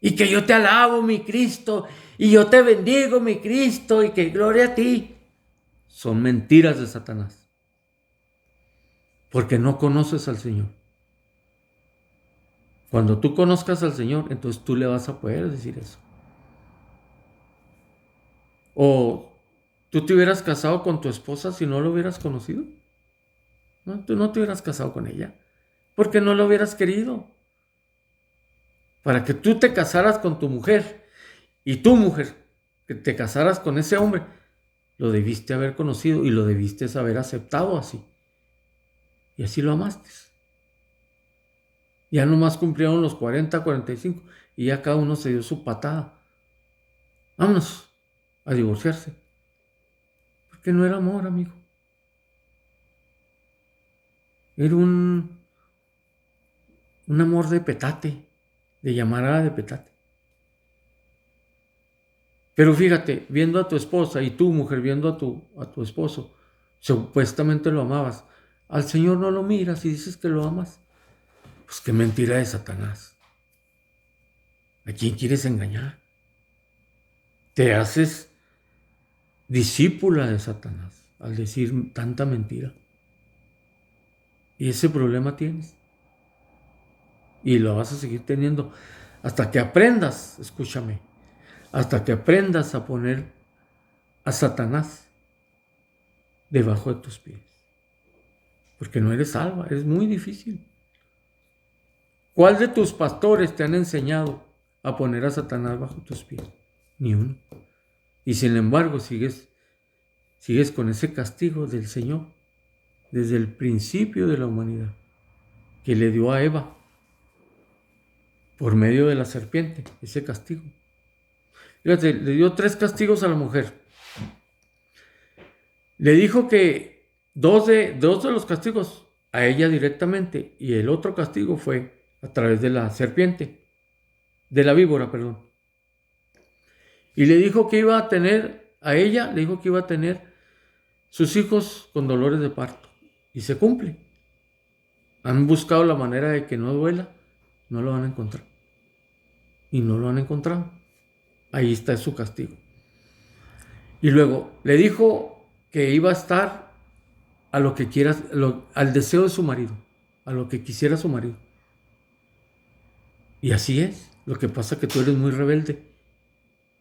Y que yo te alabo, mi Cristo. Y yo te bendigo, mi Cristo. Y que gloria a ti. Son mentiras de Satanás. Porque no conoces al Señor. Cuando tú conozcas al Señor, entonces tú le vas a poder decir eso. O tú te hubieras casado con tu esposa si no lo hubieras conocido. No, tú no te hubieras casado con ella. Porque no lo hubieras querido. Para que tú te casaras con tu mujer y tu mujer, que te casaras con ese hombre, lo debiste haber conocido y lo debiste haber aceptado así. Y así lo amaste. Ya nomás cumplieron los 40, 45 y ya cada uno se dio su patada. Vámonos a divorciarse. Porque no era amor, amigo. Era un amor de petate, de llamarada de petate. Pero fíjate, viendo a tu esposa y tú, mujer, viendo a tu esposo, supuestamente lo amabas. Al Señor no lo miras y dices que lo amas. Pues qué mentira de Satanás. ¿A quién quieres engañar? Te haces discípula de Satanás al decir tanta mentira. Y ese problema tienes. Y lo vas a seguir teniendo hasta que aprendas, escúchame, hasta que aprendas a poner a Satanás debajo de tus pies. Porque no eres salva, es muy difícil. ¿Cuál de tus pastores te han enseñado a poner a Satanás bajo tus pies? Ni uno. Y sin embargo sigues con ese castigo del Señor desde el principio de la humanidad que le dio a Eva por medio de la serpiente, ese castigo. Fíjate, le dio 3 castigos a la mujer. Le dijo que dos de los castigos a ella directamente y el otro castigo fue a través de la serpiente, de la víbora, perdón. Y le dijo que iba a tener, a ella le dijo que iba a tener sus hijos con dolores de parto. Y se cumple. Han buscado la manera de que no duela, no lo van a encontrar. Y no lo han encontrado. Ahí está su castigo. Y luego le dijo que iba a estar a lo que quieras, al deseo de su marido, a lo que quisiera su marido. Y así es. Lo que pasa es que tú eres muy rebelde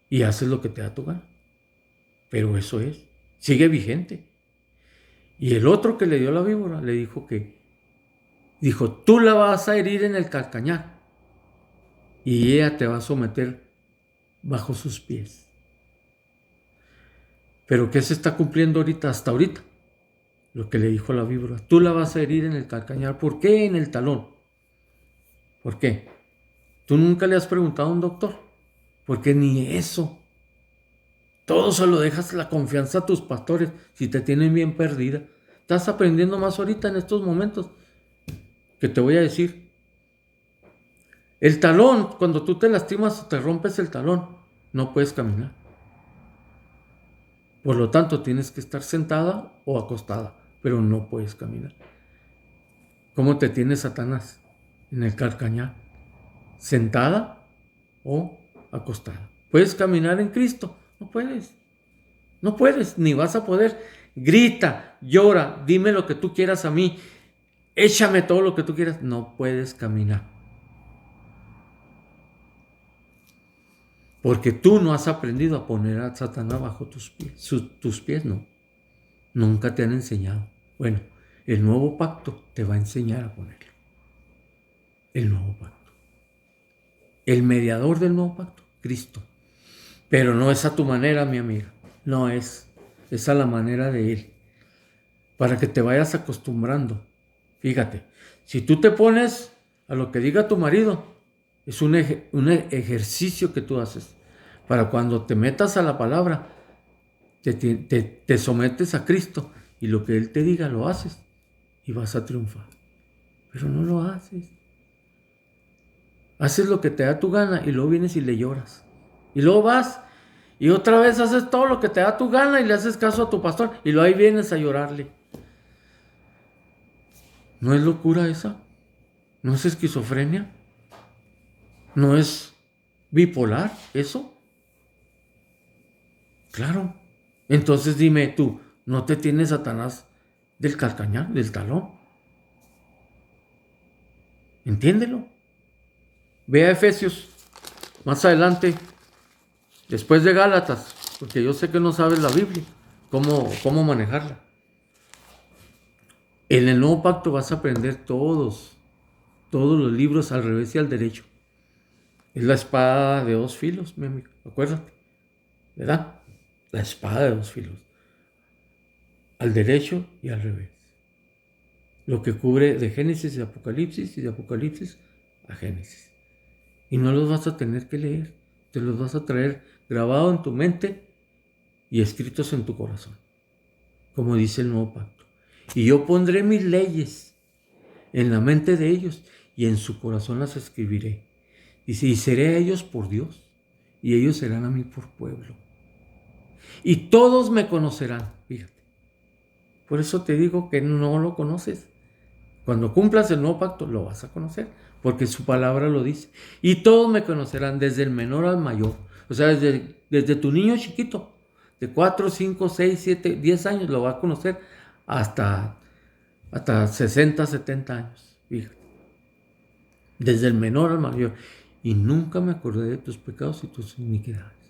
y haces lo que te da tu gana. Pero eso es, sigue vigente. Y el otro que le dio la víbora le dijo tú la vas a herir en el calcañar y ella te va a someter bajo sus pies. Pero ¿qué se está cumpliendo ahorita, hasta ahorita? Lo que le dijo la víbora. Tú la vas a herir en el calcañar. ¿Por qué en el talón? ¿Por qué? ¿Tú nunca le has preguntado a un doctor? Porque ni eso. Todo se lo dejas la confianza a tus pastores si te tienen bien perdida. Estás aprendiendo más ahorita en estos momentos que te voy a decir. El talón, cuando tú te lastimas o te rompes el talón, no puedes caminar. Por lo tanto, tienes que estar sentada o acostada, pero no puedes caminar. ¿Cómo te tiene Satanás en el calcañar? ¿Sentada o acostada? ¿Puedes caminar en Cristo? No puedes. No puedes, ni vas a poder. Grita, llora, dime lo que tú quieras a mí. Échame todo lo que tú quieras. No puedes caminar. Porque tú no has aprendido a poner a Satanás bajo tus pies. Tus pies no. Nunca te han enseñado. Bueno, el nuevo pacto te va a enseñar a ponerlo. El nuevo pacto. El mediador del nuevo pacto, Cristo. Pero no es a tu manera, mi amiga. No es. Es a la manera de Él. Para que te vayas acostumbrando. Fíjate, si tú te pones a lo que diga tu marido, es un ejercicio que tú haces. Para cuando te metas a la palabra, te sometes a Cristo y lo que Él te diga lo haces y vas a triunfar. Pero no lo haces. Haces lo que te da tu gana y luego vienes y le lloras. Y luego vas y otra vez haces todo lo que te da tu gana y le haces caso a tu pastor y luego ahí vienes a llorarle. ¿No es locura esa? ¿No es esquizofrenia? ¿No es bipolar eso? Claro. Entonces dime tú, ¿no te tiene Satanás del calcañar, del talón? Entiéndelo. Ve a Efesios más adelante, después de Gálatas, porque yo sé que no sabes la Biblia, cómo manejarla. En el nuevo pacto vas a aprender todos los libros al revés y al derecho. Es la espada de 2 filos, mi amigo, acuérdate, ¿verdad? La espada de 2 filos. al derecho y al revés. Lo que cubre de Génesis y Apocalipsis y de Apocalipsis a Génesis. Y no los vas a tener que leer, te los vas a traer grabado en tu mente y escritos en tu corazón, como dice el nuevo pacto. Y yo pondré mis leyes en la mente de ellos y en su corazón las escribiré. Dice, y seré a ellos por Dios y ellos serán a mí por pueblo. Y todos me conocerán, fíjate. Por eso te digo que no lo conoces. Cuando cumplas el nuevo pacto lo vas a conocer, porque su palabra lo dice. Y todos me conocerán, desde el menor al mayor. O sea, desde tu niño chiquito, de 4, 5, 6, 7, 10 años, lo va a conocer hasta 60, 70 años. Fíjate. Desde el menor al mayor. Y nunca me acordé de tus pecados y tus iniquidades.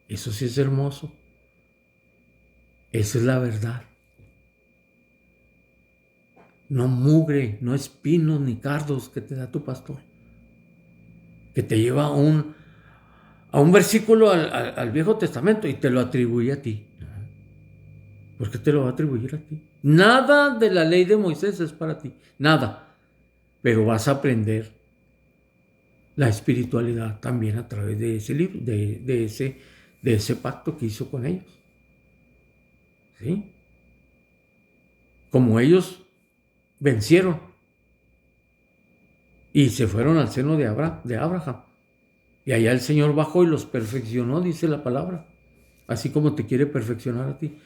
Eso sí es hermoso. Esa es la verdad. No mugre, no espinos ni cardos que te da tu pastor. Que te lleva a un versículo al Viejo Testamento y te lo atribuye a ti. ¿Por qué te lo va a atribuir a ti? Nada de la ley de Moisés es para ti. Nada. Pero vas a aprender la espiritualidad también a través de ese libro, de ese pacto que hizo con ellos. ¿Sí? Como ellos vencieron y se fueron al seno de Abraham. Y allá el Señor bajó y los perfeccionó, dice la palabra. Así como te quiere perfeccionar a ti.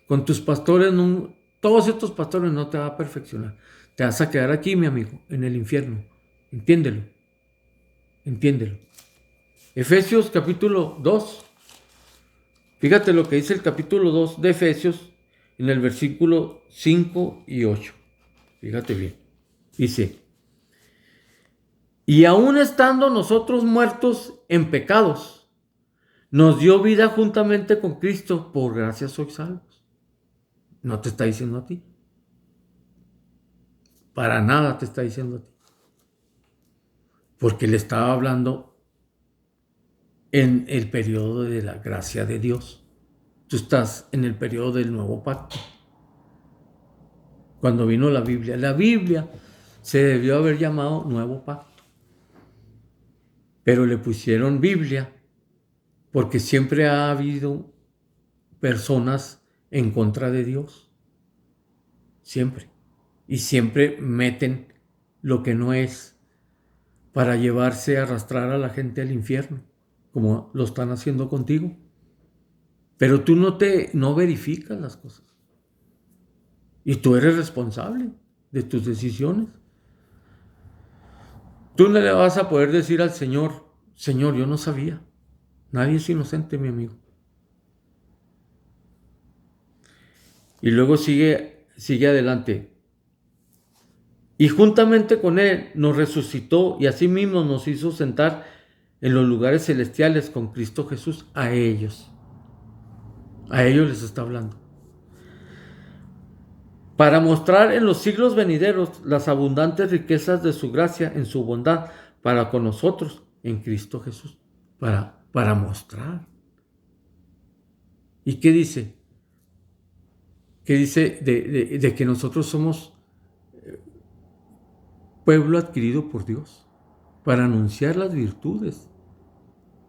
Con tus pastores, todos estos pastores no te va a perfeccionar. Te vas a quedar aquí, mi amigo, en el infierno. Entiéndelo. Entiéndelo. Efesios capítulo 2. Fíjate lo que dice el capítulo 2 de Efesios en el versículo 5 y 8. Fíjate bien. Dice, y aún estando nosotros muertos en pecados, nos dio vida juntamente con Cristo, por gracia sois salvos. No te está diciendo a ti. Para nada te está diciendo a ti. Porque le estaba hablando en el periodo de la gracia de Dios. Tú estás en el periodo del nuevo pacto. Cuando vino la Biblia se debió haber llamado nuevo pacto. Pero le pusieron Biblia porque siempre ha habido personas en contra de Dios. Siempre. Y siempre meten lo que no es para llevarse a arrastrar a la gente al infierno, como lo están haciendo contigo. Pero tú no verificas las cosas. Y tú eres responsable de tus decisiones. Tú no le vas a poder decir al Señor, Señor, yo no sabía. Nadie es inocente, mi amigo. Y luego sigue adelante. Y juntamente con Él nos resucitó y asimismo nos hizo sentar en los lugares celestiales con Cristo Jesús. A ellos les está hablando. Para mostrar en los siglos venideros las abundantes riquezas de su gracia en su bondad para con nosotros en Cristo Jesús. Para mostrar. ¿Y qué dice? ¿Qué dice de que nosotros somos pueblo adquirido por Dios? Para anunciar las virtudes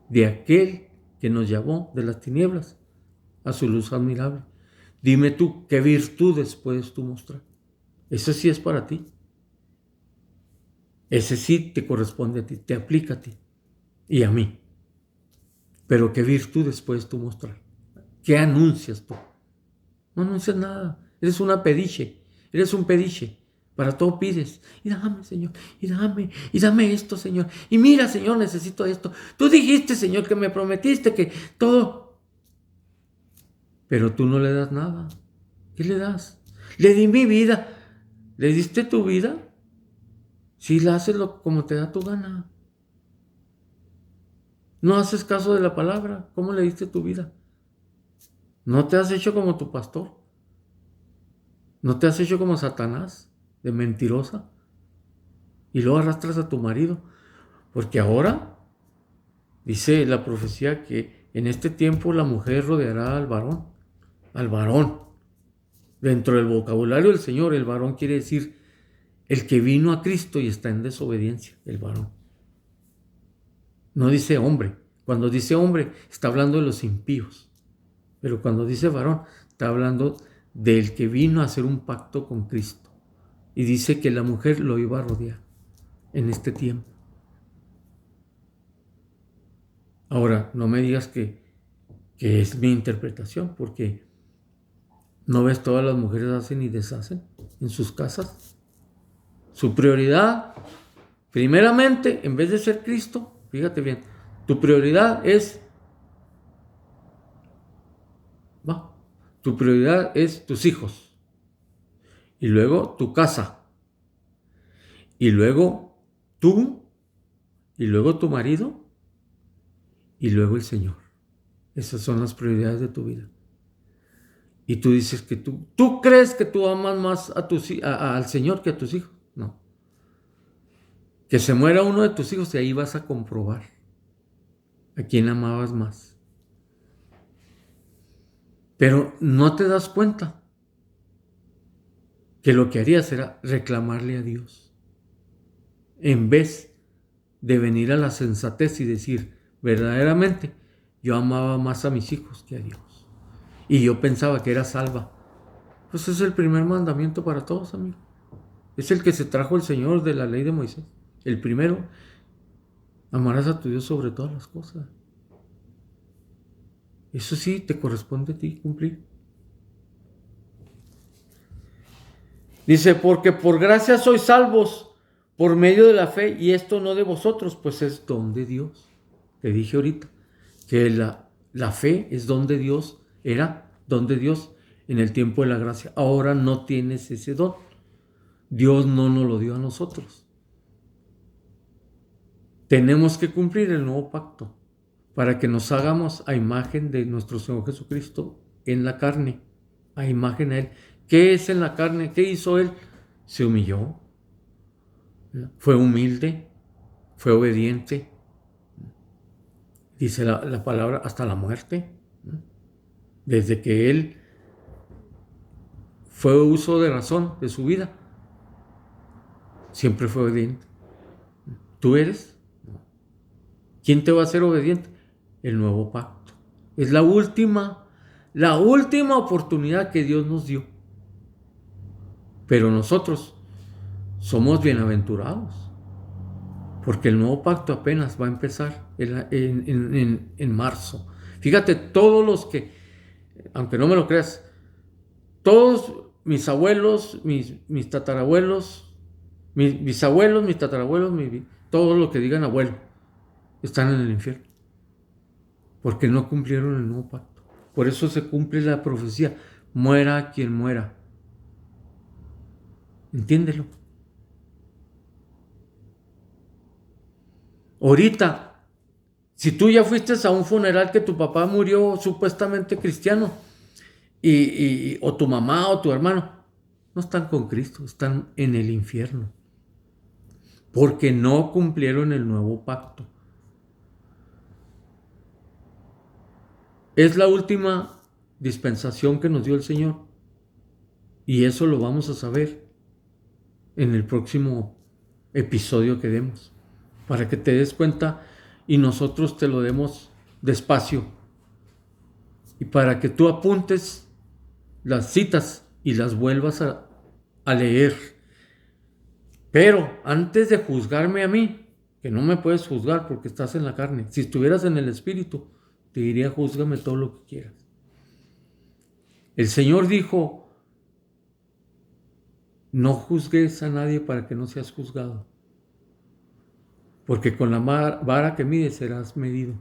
de aquel que nos llamó de las tinieblas a su luz admirable. Dime tú, ¿qué virtudes puedes tú mostrar? Eso sí es para ti. Ese sí te corresponde a ti, te aplica a ti y a mí. Pero ¿qué virtudes puedes tú mostrar? ¿Qué anuncias tú? No anuncias nada. Eres un pediche. Para todo pides. Y dame, Señor. Y dame esto, Señor. Y mira, Señor, necesito esto. Tú dijiste, Señor, que me prometiste que todo. Pero tú no le das nada. ¿Qué le das? Le di mi vida. ¿Le diste tu vida? Si la haces como te da tu gana. No haces caso de la palabra. ¿Cómo le diste tu vida? No te has hecho como tu pastor. No te has hecho como Satanás, de mentirosa. Y luego arrastras a tu marido. Porque ahora dice la profecía que en este tiempo la mujer rodeará al varón. Al varón. Dentro del vocabulario del Señor, el varón quiere decir el que vino a Cristo y está en desobediencia, el varón. No dice hombre. Cuando dice hombre, está hablando de los impíos. Pero cuando dice varón, está hablando del que vino a hacer un pacto con Cristo. Y dice que la mujer lo iba a rodear en este tiempo. Ahora, no me digas que es mi interpretación, porque ¿no ves todas las mujeres hacen y deshacen en sus casas? Su prioridad, primeramente, en vez de ser Cristo, fíjate bien, tu prioridad es, tu prioridad es tus hijos, y luego tu casa, y luego tú, y luego tu marido, y luego el Señor. Esas son las prioridades de tu vida. Y tú dices que tú crees que tú amas más al Señor que a tus hijos. No. Que se muera uno de tus hijos y ahí vas a comprobar a quién amabas más. Pero no te das cuenta que lo que harías era reclamarle a Dios. En vez de venir a la sensatez y decir, verdaderamente, yo amaba más a mis hijos que a Dios. Y yo pensaba que era salva. Pues es el primer mandamiento para todos, amigo. Es el que se trajo el Señor de la ley de Moisés. El primero, amarás a tu Dios sobre todas las cosas. Eso sí, te corresponde a ti cumplir. Dice, porque por gracia sois salvos por medio de la fe, y esto no de vosotros, pues es don de Dios. Te dije ahorita que la fe es don de Dios, era don de Dios en el tiempo de la gracia. Ahora no tienes ese don. Dios no nos lo dio a nosotros. Tenemos que cumplir el nuevo pacto para que nos hagamos a imagen de nuestro Señor Jesucristo en la carne, a imagen de Él. ¿Qué es en la carne? ¿Qué hizo Él? Se humilló, fue humilde, fue obediente, dice la palabra, hasta la muerte. Desde que Él fue uso de razón de su vida, siempre fue obediente. ¿Tú eres? ¿Quién te va a ser obediente? El nuevo pacto. Es la última oportunidad que Dios nos dio. Pero nosotros somos bienaventurados, porque el nuevo pacto apenas va a empezar en marzo. Fíjate, todos los que, aunque no me lo creas, todos mis abuelos, mis tatarabuelos, mis bisabuelos, mis tatarabuelos, todo lo que digan abuelo, están en el infierno, porque no cumplieron el nuevo pacto. Por eso se cumple la profecía, muera quien muera. Entiéndelo. Ahorita, si tú ya fuiste a un funeral que tu papá murió supuestamente cristiano, o tu mamá o tu hermano, no están con Cristo, están en el infierno, porque no cumplieron el nuevo pacto. Es la última dispensación que nos dio el Señor, y eso lo vamos a saber en el próximo episodio que demos, para que te des cuenta y nosotros te lo demos despacio, y para que tú apuntes las citas y las vuelvas a leer. Pero antes de juzgarme a mí, que no me puedes juzgar porque estás en la carne, si estuvieras en el Espíritu, te diría, júzgame todo lo que quieras. El Señor dijo, no juzgues a nadie para que no seas juzgado, porque con la vara que mides serás medido.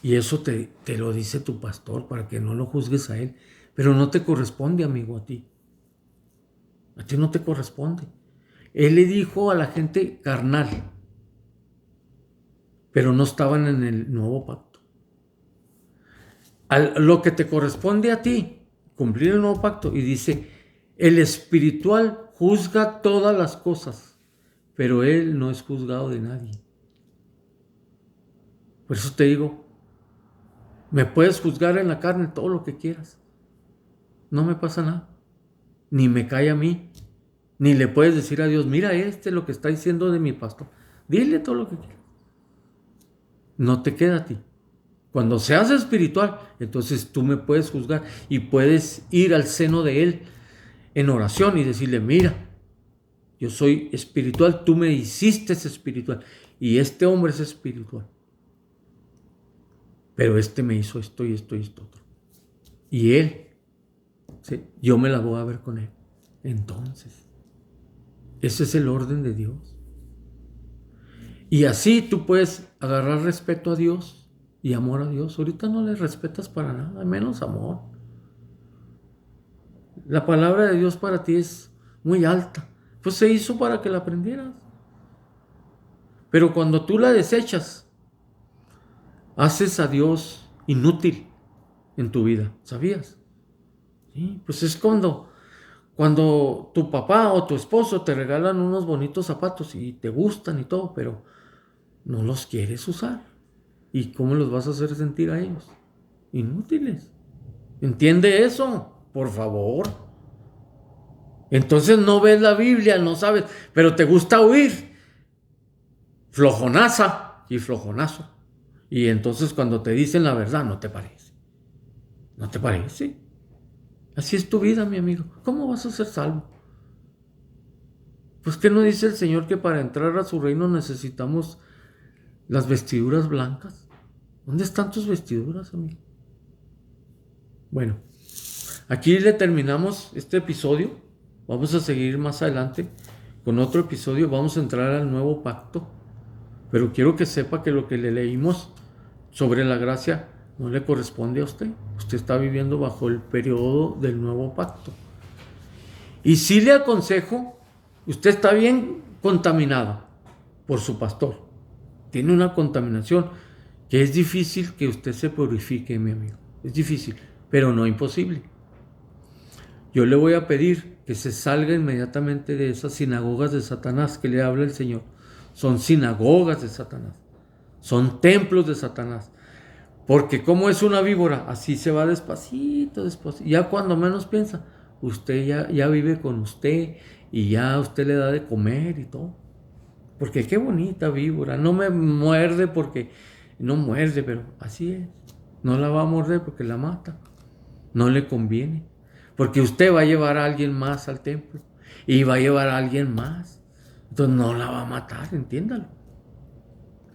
Y eso te lo dice tu pastor, para que no lo juzgues a él. Pero no te corresponde, amigo, a ti. A ti no te corresponde. Él le dijo a la gente carnal, pero no estaban en el nuevo pacto. Lo que te corresponde a ti, cumplir el nuevo pacto, y dice, el espiritual juzga todas las cosas, pero él no es juzgado de nadie. Por eso te digo, Me puedes juzgar en la carne todo lo que quieras. No me pasa nada. Ni me cae a mí. Ni le puedes decir a Dios, mira lo que está diciendo de mi pastor. Dile todo lo que quieras. No te queda a ti. Cuando seas espiritual, entonces tú me puedes juzgar y puedes ir al seno de Él en oración y decirle, mira, yo soy espiritual, tú me hiciste espiritual y este hombre es espiritual. Pero me hizo esto y esto y esto otro. Y él, ¿sí? Yo me la voy a ver con él. Entonces, ese es el orden de Dios. Y así tú puedes agarrar respeto a Dios y amor a Dios. Ahorita no le respetas para nada, menos amor. La palabra de Dios para ti es muy alta. Pues se hizo para que la aprendieras. Pero cuando tú la desechas, haces a Dios inútil en tu vida. ¿Sabías? Sí, pues es cuando tu papá o tu esposo te regalan unos bonitos zapatos y te gustan y todo, pero no los quieres usar. ¿Y cómo los vas a hacer sentir a ellos? Inútiles. ¿Entiende eso? Por favor. Entonces no ves la Biblia, no sabes, pero te gusta oír. Flojonaza y flojonazo. Y entonces cuando te dicen la verdad, no te parece. ¿No te parece? Así es tu vida, mi amigo. ¿Cómo vas a ser salvo? Pues ¿qué no dice el Señor que para entrar a su reino necesitamos las vestiduras blancas? ¿Dónde están tus vestiduras, amigo? Bueno, aquí le terminamos este episodio. Vamos a seguir más adelante con otro episodio. Vamos a entrar al nuevo pacto. Pero quiero que sepa que lo que le leímos sobre la gracia no le corresponde a usted. Usted está viviendo bajo el periodo del nuevo pacto. Y sí le aconsejo, usted está bien contaminado por su pastor. Tiene una contaminación que es difícil que usted se purifique, mi amigo. Es difícil, pero no imposible. Yo le voy a pedir que se salga inmediatamente de esas sinagogas de Satanás que le habla el Señor. Son sinagogas de Satanás. Son templos de Satanás. Porque como es una víbora, así se va despacito, despacito. Ya cuando menos piensa, usted ya vive con usted y ya usted le da de comer y todo. Porque qué bonita víbora. No me muerde porque no muerde, pero así es. No la va a morder porque la mata. No le conviene. Porque usted va a llevar a alguien más al templo y va a llevar a alguien más. Entonces no la va a matar, entiéndalo.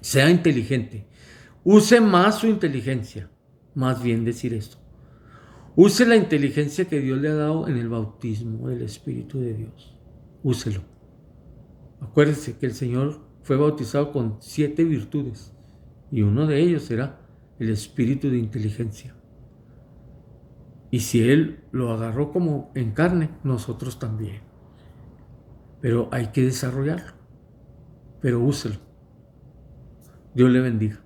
Sea inteligente. Use más su inteligencia. Más bien decir esto. Use la inteligencia que Dios le ha dado en el bautismo del Espíritu de Dios. Úselo. Acuérdese que el Señor fue bautizado con 7 virtudes. Y uno de ellos era el espíritu de inteligencia. Y si Él lo agarró como en carne, nosotros también. Pero hay que desarrollarlo. Pero úselo. Dios le bendiga.